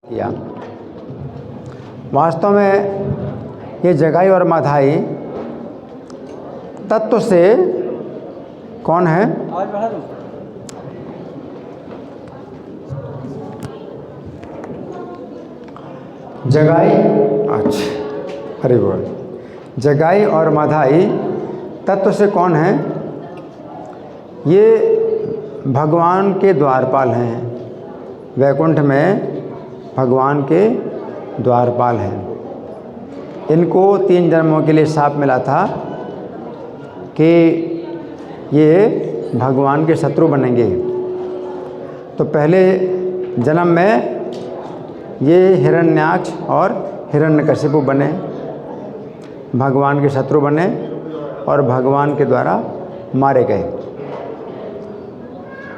किया। वास्तव में ये जगाई और माधाई तत्व से कौन है? जगाई, अच्छा हरि बोल। जगाई और माधाई तत्व से कौन है? ये भगवान के द्वारपाल हैं। वैकुंठ में भगवान के द्वारपाल हैं। इनको 3 जन्मों के लिए शाप मिला था कि ये भगवान के शत्रु बनेंगे। तो पहले जन्म में ये हिरण्याक्ष और हिरण्यकशिपु बने, भगवान के शत्रु बने और भगवान के द्वारा मारे गए।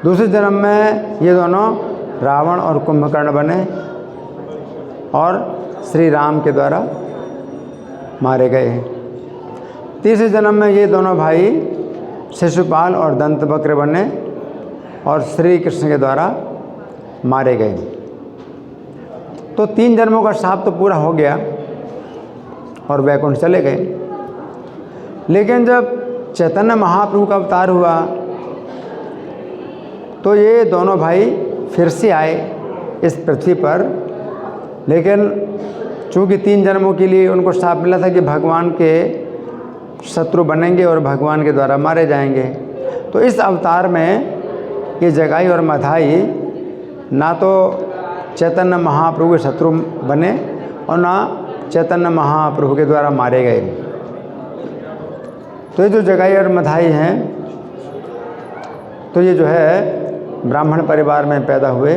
दूसरे जन्म में ये दोनों रावण और कुंभकर्ण बने और श्री राम के द्वारा मारे गए। तीसरे जन्म में ये दोनों भाई शिशुपाल और दंतवक्र बने और श्री कृष्ण के द्वारा मारे गए। तो 3 जन्मों का शाप तो पूरा हो गया और वैकुंठ चले गए। लेकिन जब चैतन्य महाप्रभु का अवतार हुआ तो ये दोनों भाई फिर से आए इस पृथ्वी पर। लेकिन चूँकि 3 जन्मों के लिए उनको शाप मिला था कि भगवान के शत्रु बनेंगे और भगवान के द्वारा मारे जाएंगे, तो इस अवतार में ये जगाई और माधाई ना तो चैतन्य महाप्रभु के शत्रु बने और ना चैतन्य महाप्रभु के द्वारा मारे गए। तो ये जो जगाई और माधाई हैं, तो ये जो है ब्राह्मण परिवार में पैदा हुए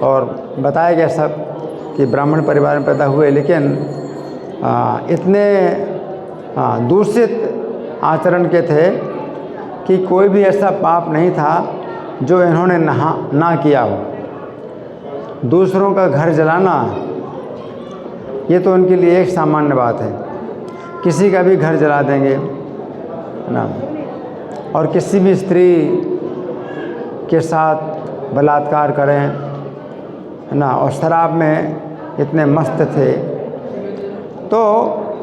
और बताया गया सब कि ब्राह्मण परिवार में पैदा हुए, लेकिन इतने दूषित आचरण के थे कि कोई भी ऐसा पाप नहीं था जो इन्होंने ना किया हो। दूसरों का घर जलाना ये तो उनके लिए एक सामान्य बात है, किसी का भी घर जला देंगे ना, और किसी भी स्त्री के साथ बलात्कार करें ना, और शराब में इतने मस्त थे। तो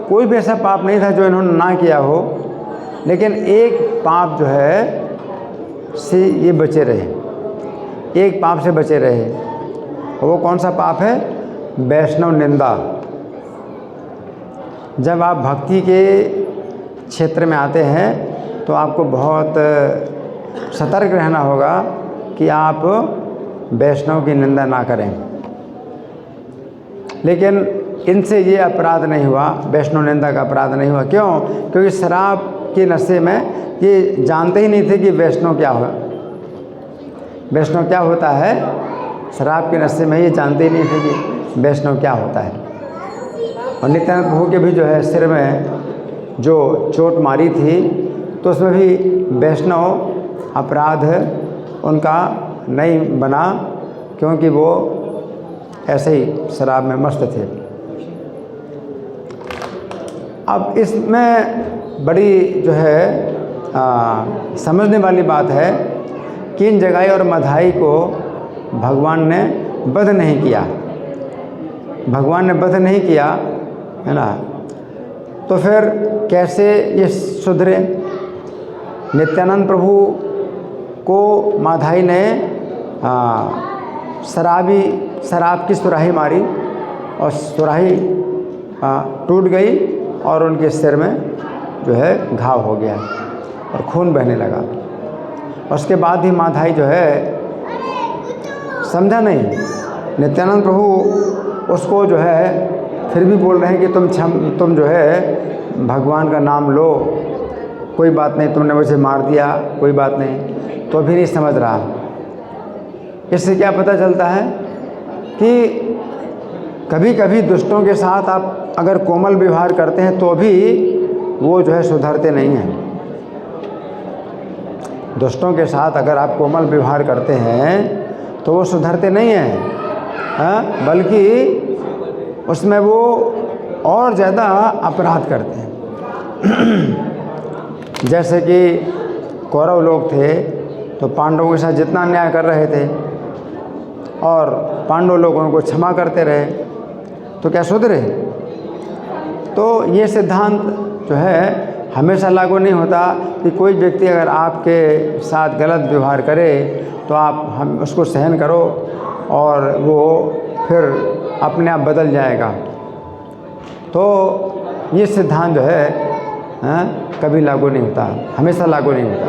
कोई भी ऐसा पाप नहीं था जो इन्होंने ना किया हो, लेकिन एक पाप जो है से ये बचे रहे, एक पाप से बचे रहे। और वो कौन सा पाप है? वैष्णव निंदा। जब आप भक्ति के क्षेत्र में आते हैं तो आपको बहुत सतर्क रहना होगा कि आप वैष्णव की निंदा ना करें। लेकिन इनसे ये अपराध नहीं हुआ, वैष्णव निंदा का अपराध नहीं हुआ। क्यों? क्योंकि शराब के नशे में ये जानते ही नहीं थे कि वैष्णव क्या हो, वैष्णव क्या होता है। शराब के नशे में ये जानते ही नहीं थे कि वैष्णव क्या होता है। और नित्यानंद प्रभु के भी जो है सिर में जो चोट मारी थी, तो उसमें भी वैष्णव अपराध उनका नहीं बना, क्योंकि वो ऐसे ही शराब में मस्त थे। अब इसमें बड़ी जो है समझने वाली बात है कि इन जगाई और माधाई को भगवान ने वध नहीं किया, भगवान ने वध नहीं किया, है ना। तो फिर कैसे ये सुधरे? नित्यानंद प्रभु को माधाई ने शराब की सुराही मारी और सुराही टूट गई और उनके सिर में जो है घाव हो गया और खून बहने लगा। उसके बाद ही माधाई जो है समझा नहीं। नित्यानंद प्रभु उसको जो है फिर भी बोल रहे हैं कि तुम जो है भगवान का नाम लो, कोई बात नहीं, तुमने मुझे मार दिया, कोई बात नहीं। तो भी नहीं समझ रहा। इससे क्या पता चलता है कि कभी कभी दुष्टों के साथ आप अगर कोमल व्यवहार करते हैं तो भी वो जो है सुधरते नहीं हैं। दुष्टों के साथ अगर आप कोमल व्यवहार करते हैं तो वो सुधरते नहीं हैं, बल्कि उसमें वो और ज़्यादा अपराध करते हैं। जैसे कि कौरव लोग थे तो पांडवों के साथ जितना अन्याय कर रहे थे, और पांडव लोग उनको क्षमा करते रहे, तो क्या सुधरे? तो ये सिद्धांत जो है हमेशा लागू नहीं होता कि कोई व्यक्ति अगर आपके साथ गलत व्यवहार करे तो हम उसको सहन करो और वो फिर अपने आप बदल जाएगा। तो ये सिद्धांत जो है कभी लागू नहीं होता, हमेशा लागू नहीं होता।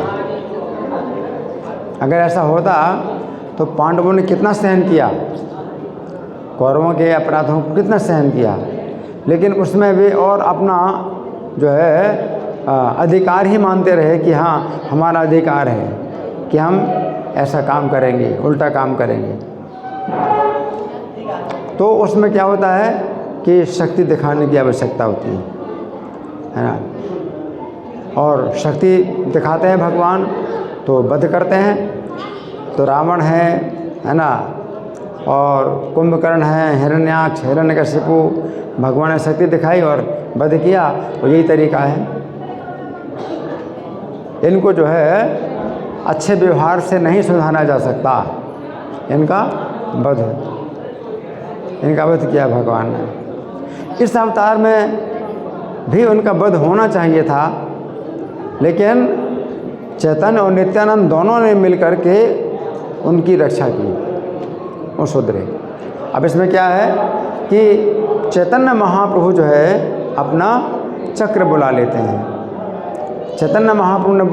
अगर ऐसा होता तो पांडवों ने कितना सहन किया, कौरवों के अपराधों को कितना सहन किया, लेकिन उसमें भी और अपना जो है अधिकार ही मानते रहे कि हाँ हमारा अधिकार है कि हम ऐसा काम करेंगे, उल्टा काम करेंगे। तो उसमें क्या होता है कि शक्ति दिखाने की आवश्यकता होती है ना, और शक्ति दिखाते हैं भगवान तो वध करते हैं। तो रावण है ना, और कुंभकर्ण है, हिरण्याक्ष, हिरण्यकशिपु, भगवान ने शक्ति दिखाई और वध किया। और यही तरीका है, इनको जो है अच्छे व्यवहार से नहीं सुधारा जा सकता, इनका वध किया भगवान ने। इस अवतार में भी उनका वध होना चाहिए था, लेकिन चैतन्य और नित्यानंद दोनों ने मिलकर के उनकी रक्षा की, वो सुधरे। अब इसमें क्या है कि चैतन्य महाप्रभु जो है अपना चक्र बुला लेते हैं। चैतन्य महाप्रभु ने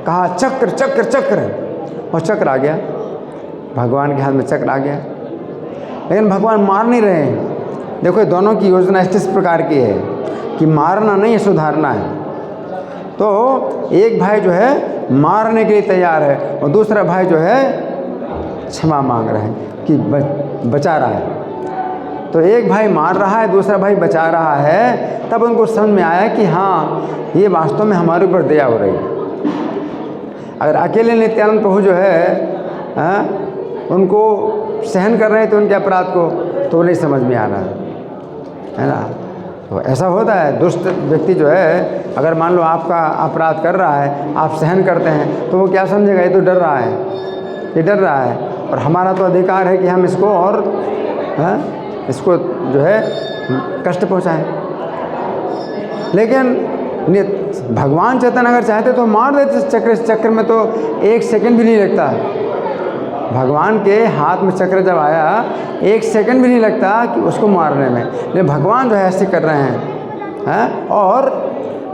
कहा चक्र चक्र चक्र, और चक्र आ गया, भगवान के हाथ में चक्र आ गया। लेकिन भगवान मार नहीं रहे हैं। देखो दोनों की योजना इस प्रकार की है कि मारना नहीं, सुधारना है। तो एक भाई जो है मारने के लिए तैयार है और दूसरा भाई जो है क्षमा मांग रहा है कि बचा रहा है। तो एक भाई मार रहा है, दूसरा भाई बचा रहा है। तब उनको समझ में आया कि हाँ ये वास्तव में हमारे ऊपर दया हो रही है। अगर अकेले नित्यानंद प्रभु जो है उनको सहन कर रहे थे उनके अपराध को, तो वो नहीं समझ में आ रहा है ना। तो ऐसा होता है, दुष्ट व्यक्ति जो है अगर मान लो आपका अपराध कर रहा है, आप सहन करते हैं, तो वो क्या समझेगा, ये तो डर रहा है, ये डर रहा है, और हमारा तो अधिकार है कि हम इसको और इसको जो है कष्ट पहुँचाएँ। लेकिन भगवान चेतन अगर चाहते तो मार देते चक्र में तो 1 सेकंड भी नहीं लगता। भगवान के हाथ में चक्र जब आया 1 सेकंड भी नहीं लगता कि उसको मारने में, लेकिन भगवान जो है ऐसे कर रहे हैं और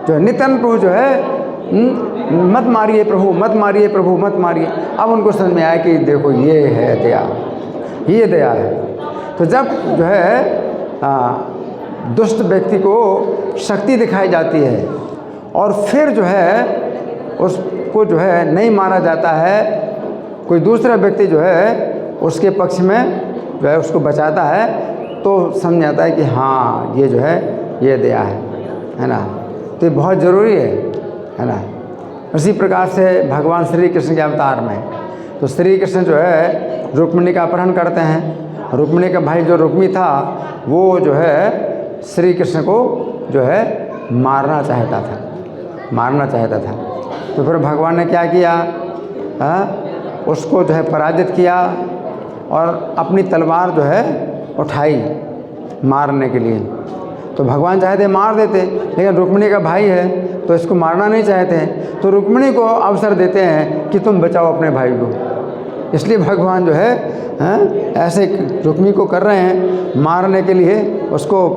जो नित्यानंद प्रभु जो है मत मारिए प्रभु, मत मारिए प्रभु, मत मारिए। अब उनको समझ में आया कि देखो ये है दया, ये दया है। तो जब जो है दुष्ट व्यक्ति को शक्ति दिखाई जाती है और फिर जो है उसको जो है नहीं मारा जाता है, कोई दूसरा व्यक्ति जो है उसके पक्ष में जो है उसको बचाता है, तो समझ आता है कि हाँ ये जो है ये दया है ना। तो ये बहुत ज़रूरी है ना। उसी प्रकार से भगवान श्री कृष्ण के अवतार में तो श्री कृष्ण जो है रुक्मिणी का अपहरण करते हैं। रुक्मिणी का भाई जो रुक्मी था वो जो है श्री कृष्ण को जो है मारना चाहता था। तो फिर भगवान ने क्या किया, उसको जो है पराजित किया और अपनी तलवार जो है उठाई मारने के लिए। तो भगवान चाहते मार देते, लेकिन रुक्मिणी का भाई है तो इसको मारना नहीं चाहते हैं, तो रुक्मिणी को अवसर देते हैं कि तुम बचाओ अपने भाई को। इसलिए भगवान जो है ऐसे रुक्मिणी को कर रहे हैं मारने के लिए, उसको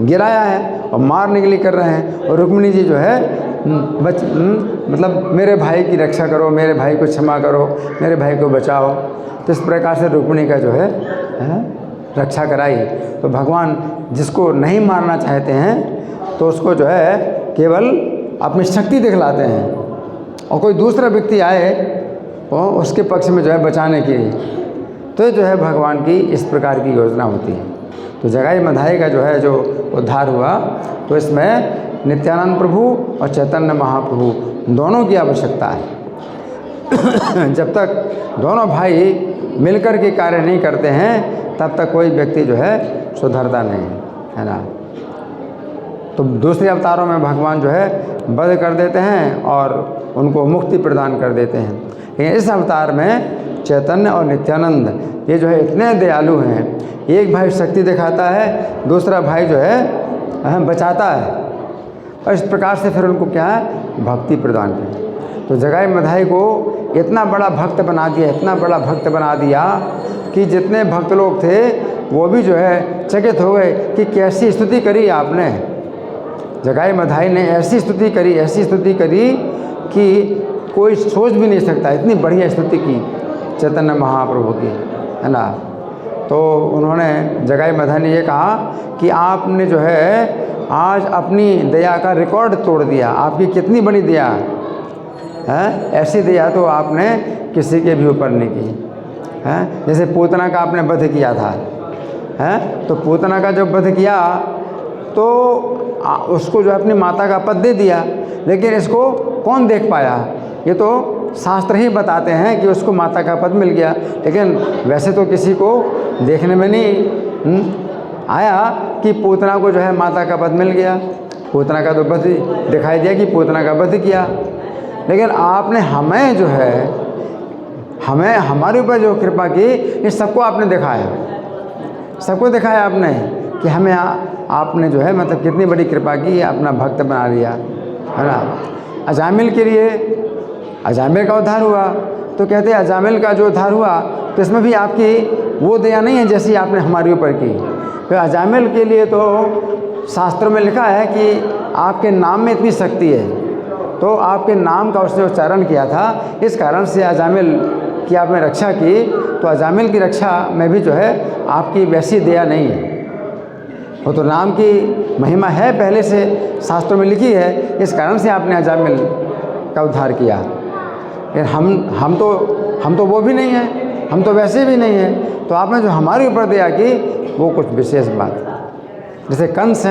गिराया है और मारने के लिए कर रहे हैं। और रुक्मिणी जी जो है मतलब मेरे भाई की रक्षा करो, मेरे भाई को क्षमा करो, मेरे भाई को बचाओ। तो इस प्रकार से रुक्मिणी का जो है रक्षा कराई। तो भगवान जिसको नहीं मारना चाहते हैं तो उसको जो है केवल अपनी शक्ति दिखलाते हैं, और कोई दूसरा व्यक्ति आए और उसके पक्ष में जो है बचाने के लिए, तो जो है भगवान की इस प्रकार की योजना होती है। तो जगाई मधाई का जो है जो उद्धार हुआ, तो इसमें नित्यानंद प्रभु और चैतन्य महाप्रभु दोनों की आवश्यकता है। जब तक दोनों भाई मिलकर के कार्य नहीं करते हैं तब तक कोई व्यक्ति जो है सुधरता नहीं है ना। तो दूसरे अवतारों में भगवान जो है वध कर देते हैं और उनको मुक्ति प्रदान कर देते हैं, लेकिन इस अवतार में चैतन्य और नित्यानंद ये जो है इतने दयालु हैं। एक भाई शक्ति दिखाता है, दूसरा भाई जो है बचाता है, और इस प्रकार से फिर उनको क्या है भक्ति प्रदान की। तो जगाई मधाई को इतना बड़ा भक्त बना दिया, इतना बड़ा भक्त बना दिया कि जितने भक्त लोग थे वो भी जो है चकित हो गए कि कैसी स्तुति करी आपने। जगाई मधाई ने ऐसी स्तुति करी कि कोई सोच भी नहीं सकता, इतनी बढ़िया स्तुति की चैतन्य महाप्रभु की, है ना। तो उन्होंने जगाई मधाई ने ये कहा कि आपने जो है आज अपनी दया का रिकॉर्ड तोड़ दिया। आपकी कितनी बड़ी दया है, ऐसी दया तो आपने किसी के भी ऊपर नहीं की है। जैसे पूतना का आपने वध किया था, है, तो पूतना का जब वध किया तो उसको जो है अपनी माता का पद दे दिया, लेकिन इसको कौन देख पाया? ये तो शास्त्र ही बताते हैं कि उसको माता का पद मिल गया, लेकिन वैसे तो किसी को देखने में नहीं आया कि पूतना को जो है माता का पद मिल गया। पूतना का तो वध दिखाई दिया कि पूतना का वध किया, लेकिन आपने हमें जो है हमारे ऊपर जो कृपा की, इस सबको आपने दिखाया, सबको दिखाया आपने कि हमें आपने जो है मतलब कितनी बड़ी कृपा की, अपना भक्त बना लिया, है ना। अजामिल के लिए अजामिल का उद्धार हुआ, तो कहते हैं अजामिल का जो उद्धार हुआ तो इसमें भी आपकी वो दया नहीं है जैसी आपने हमारे ऊपर की। तो अजामिल के लिए तो शास्त्रों में लिखा है कि आपके नाम में इतनी शक्ति है, तो आपके नाम का उसने उच्चारण किया था, इस कारण से अजामिल की आपने रक्षा की। तो अजामिल की रक्षा में भी जो है आपकी वैसी दया नहीं है। वो तो नाम की महिमा है, पहले से शास्त्रों में लिखी है, इस कारण से आपने अजामिल का उद्धार किया। हम तो वो भी नहीं हैं, हम तो वैसे भी नहीं हैं। तो आपने जो हमारे ऊपर दया की वो कुछ विशेष बात। जैसे कंस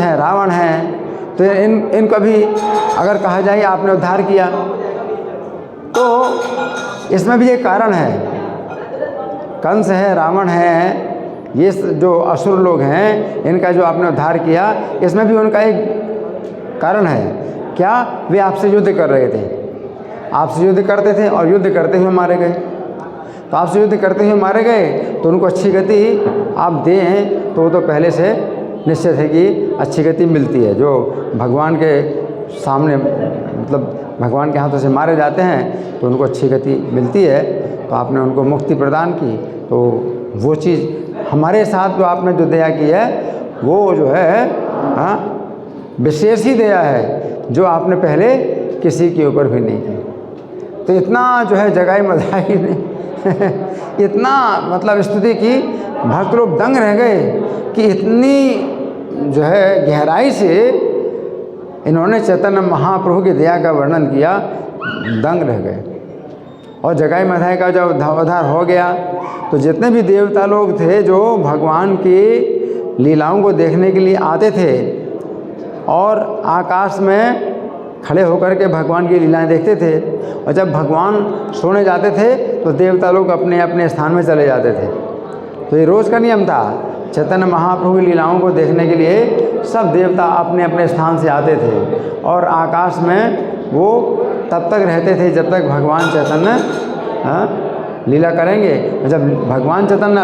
हैं, रावण हैं, तो इनको भी अगर कहा जाए आपने उद्धार किया, तो इसमें भी एक कारण है। कंस है, रावण है, ये जो असुर लोग हैं, इनका जो आपने उद्धार किया, इसमें भी उनका एक कारण है। क्या? वे आपसे युद्ध कर रहे थे, आपसे युद्ध करते थे और युद्ध करते हुए मारे गए। तो आपसे युद्ध करते हुए मारे गए तो उनको अच्छी गति आप दें, तो वो तो पहले से निश्चित है कि अच्छी गति मिलती है। जो भगवान के सामने मतलब भगवान के हाथों से मारे जाते हैं तो उनको अच्छी गति मिलती है। तो आपने उनको मुक्ति प्रदान की, तो वो चीज़ हमारे साथ जो आपने जो दया की है वो जो है विशेष ही दया है, जो आपने पहले किसी के ऊपर भी नहीं की। तो इतना जो है जगाई मधाई ने इतना मतलब स्तुति की, भक्त लोग दंग रह गए कि इतनी जो है गहराई से इन्होंने चैतन्य महाप्रभु की दया का वर्णन किया, दंग रह गए। और जगाई मधाई का जब उद्धार हो गया तो जितने भी देवता लोग थे जो भगवान की लीलाओं को देखने के लिए आते थे और आकाश में खड़े होकर के भगवान की लीलाएं देखते थे, और जब भगवान सोने जाते थे तो देवता लोग अपने अपने स्थान में चले जाते थे। तो ये रोज़ का नियम था। चैतन्य महाप्रभु की लीलाओं को देखने के लिए सब देवता अपने अपने स्थान से आते थे, और आकाश में वो तब तक रहते थे जब तक भगवान चैतन्य लीला करेंगे। जब भगवान चैतन्य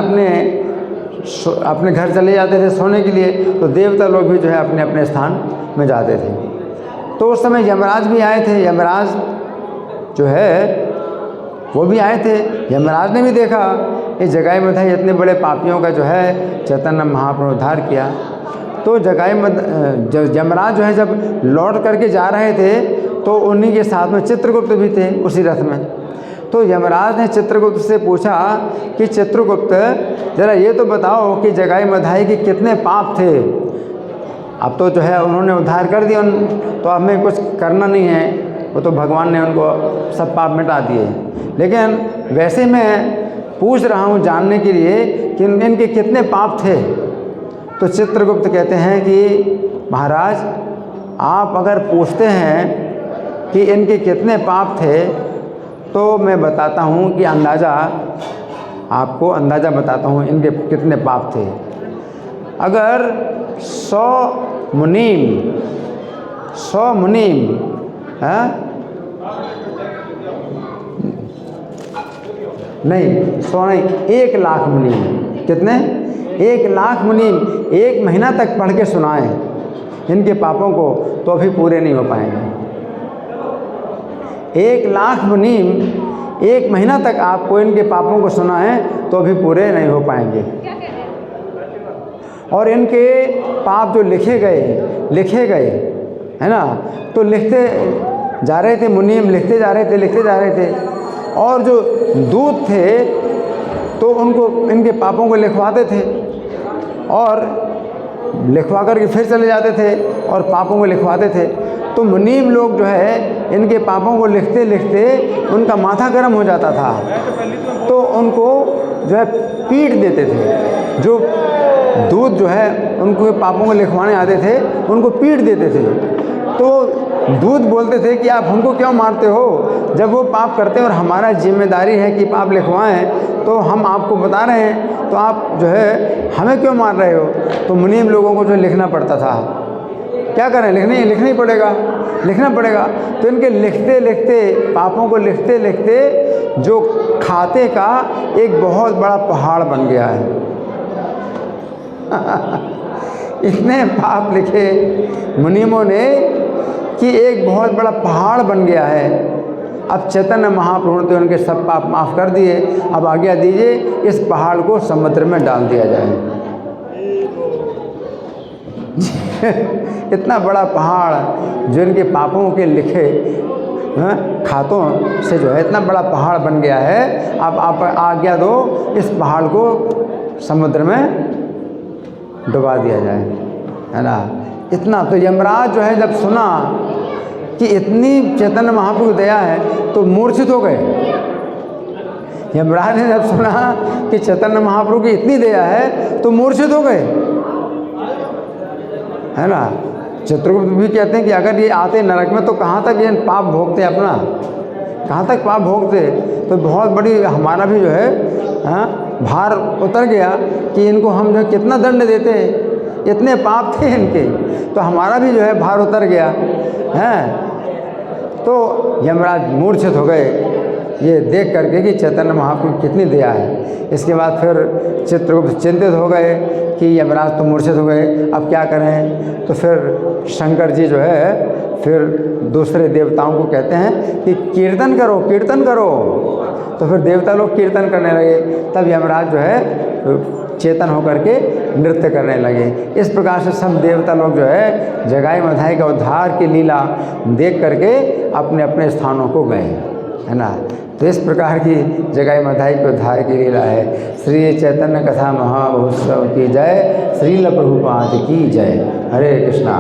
अपने घर चले जाते थे सोने के लिए, तो देवता लोग भी जो है अपने अपने स्थान में जाते थे। तो उस समय यमराज भी आए थे। यमराज जो है वो भी आए थे। यमराज ने भी देखा ये जगाई मधाई इतने बड़े पापियों का जो है चैतन्य महाप्रभु उद्धार किया। तो यमराज जो है जब लौट करके जा रहे थे तो उन्हीं के साथ में चित्रगुप्त भी थे उसी रथ में। तो यमराज ने चित्रगुप्त से पूछा कि चित्रगुप्त ज़रा ये तो बताओ कि जगाई मधाई के कितने पाप थे। अब तो जो है उन्होंने उद्धार कर दिया, तो हमें कुछ करना नहीं है, वो तो भगवान ने उनको सब पाप मिटा दिए। लेकिन वैसे मैं पूछ रहा हूँ जानने के लिए कि इनके कितने पाप थे। तो चित्रगुप्त कहते हैं कि महाराज आप अगर पूछते हैं कि इनके कितने पाप थे तो मैं बताता हूँ कि आपको अंदाज़ा बताता हूँ इनके कितने पाप थे। अगर 100 मुनीम नहीं 100 नहीं, 1 लाख मुनीम। कितने? 1 लाख मुनीम 1 महीना तक पढ़ के सुनाएं इनके पापों को, तो भी पूरे नहीं हो पाएंगे। 1 लाख मुनीम 1 महीना तक आपको इनके पापों को सुनाएं तो भी पूरे नहीं हो पाएंगे। और इनके पाप जो लिखे गए है ना, तो लिखते जा रहे थे, मुनीम लिखते जा रहे थे। और जो दूत थे तो उनको इनके पापों को लिखवाते थे और लिखवा करके फिर चले जाते थे और पापों को लिखवाते थे। तो मुनीम लोग जो है इनके पापों को लिखते लिखते उनका माथा गर्म हो जाता था, तो उनको जो है पीट देते थे। जो दूत जो है उनको पापों को लिखवाने आते थे उनको पीट देते थे। तो दूत बोलते थे कि आप हमको क्यों मारते हो, जब वो पाप करते हैं और हमारा जिम्मेदारी है कि पाप लिखवाएं, तो हम आपको बता रहे हैं, तो आप जो है हमें क्यों मार रहे हो। तो मुनीम लोगों को जो लिखना पड़ता था, क्या करें, लिखना ही पड़ेगा। तो इनके लिखते लिखते पापों को लिखते लिखते जो खाते का एक बहुत बड़ा पहाड़ बन गया है। इतने पाप लिखे मुनीमों ने कि एक बहुत बड़ा पहाड़ बन गया है। अब चैतन्य महाप्रभु ने उनके सब पाप माफ़ कर दिए। अब आज्ञा दीजिए इस पहाड़ को समुद्र में डाल दिया जाए। इतना बड़ा पहाड़ जो इनके पापों के लिखे खातों से जो है इतना बड़ा पहाड़ बन गया है। अब आप आज्ञा दो इस पहाड़ को समुद्र में डुबा दिया जाए, है ना। इतना तो यमराज जो है जब सुना कि इतनी चैतन्य महाप्रभु दया है तो मूर्छित हो गए। यमराज ने जब सुना कि चैतन्य महाप्रभु की इतनी दया है तो मूर्छित हो गए, है ना। चित्रगुप्त भी कहते हैं कि अगर ये आते नरक में तो कहाँ तक ये पाप भोगते अपना, कहाँ तक पाप भोगते। तो बहुत बड़ी हमारा भी जो है भार उतर गया कि इनको हम जो कितना दंड देते, इतने पाप थे इनके, तो हमारा भी जो है भार उतर गया है। तो यमराज मूर्छित हो गए ये देख करके कि चैतन्य महाप्रभु कितनी दया है। इसके बाद फिर चित्रगुप्त चिंतित हो गए कि यमराज तो मूर्छित हो गए, अब क्या करें। तो फिर शंकर जी जो है फिर दूसरे देवताओं को कहते हैं कि कीर्तन करो। तो फिर देवता लोग कीर्तन करने लगे। तब यमराज जो है चेतन होकर के नृत्य करने लगे। इस प्रकार से सब देवता लोग जो है जगाई मधाई का उद्धार की लीला देख करके अपने अपने स्थानों को गए, है ना। तो इस प्रकार की जगाई मधाई के उद्धार की लीला है। श्री चैतन्य कथा महामहोत्सव की जय, श्रील प्रभुपाद की जय। हरे कृष्णा।